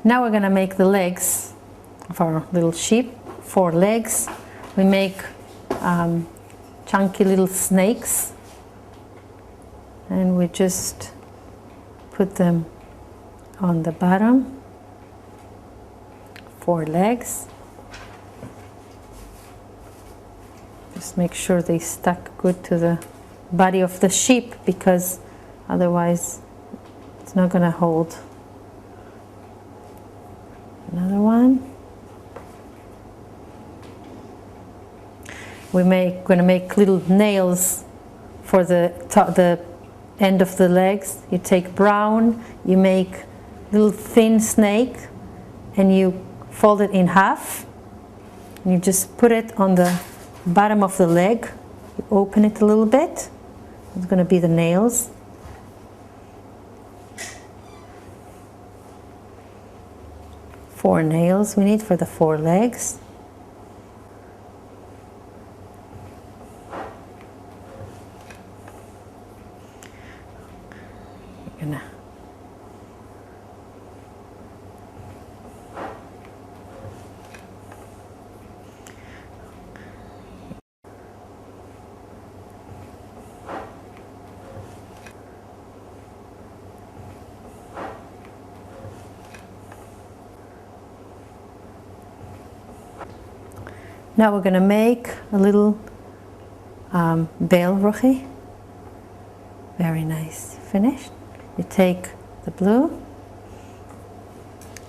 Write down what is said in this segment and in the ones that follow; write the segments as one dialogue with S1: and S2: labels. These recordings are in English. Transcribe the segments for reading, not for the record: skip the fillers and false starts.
S1: Now we're going to make the legs of our little sheep. 4 legs. We make chunky little snakes, and we just put them on the bottom. 4 legs. Just make sure they stuck good to the body of the sheep, because otherwise it's not going to hold. Another one. We're going to make little nails for the end of the legs. You take brown, you make little thin snake, and you fold it in half. And you just put it on the bottom of the leg. You open it a little bit. It's going to be the nails. Four nails we need for the 4 legs. Now we're going to make a little bell, Rochi. Very nice. Finished. You take the blue,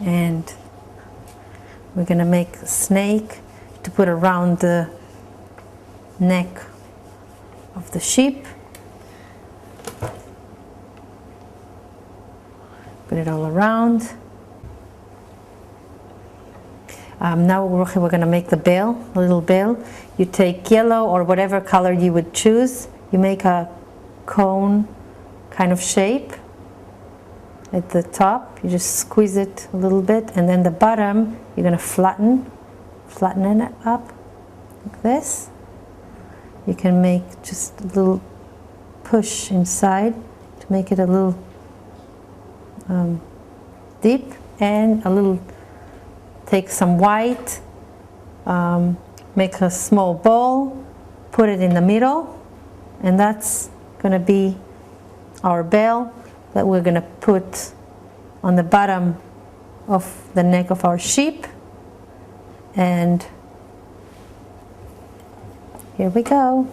S1: and we're going to make a snake to put around the neck of the sheep. Put it all around. Now we're going to make the bell, a little bell. You take yellow or whatever color you would choose. You make a cone kind of shape at the top. You just squeeze it a little bit, and then the bottom you're going to flatten it up like this. You can make just a little push inside to make it a little deep, and a little. Take some white, make a small ball, put it in the middle, and that's going to be our bell that we're going to put on the bottom of the neck of our sheep. And here we go.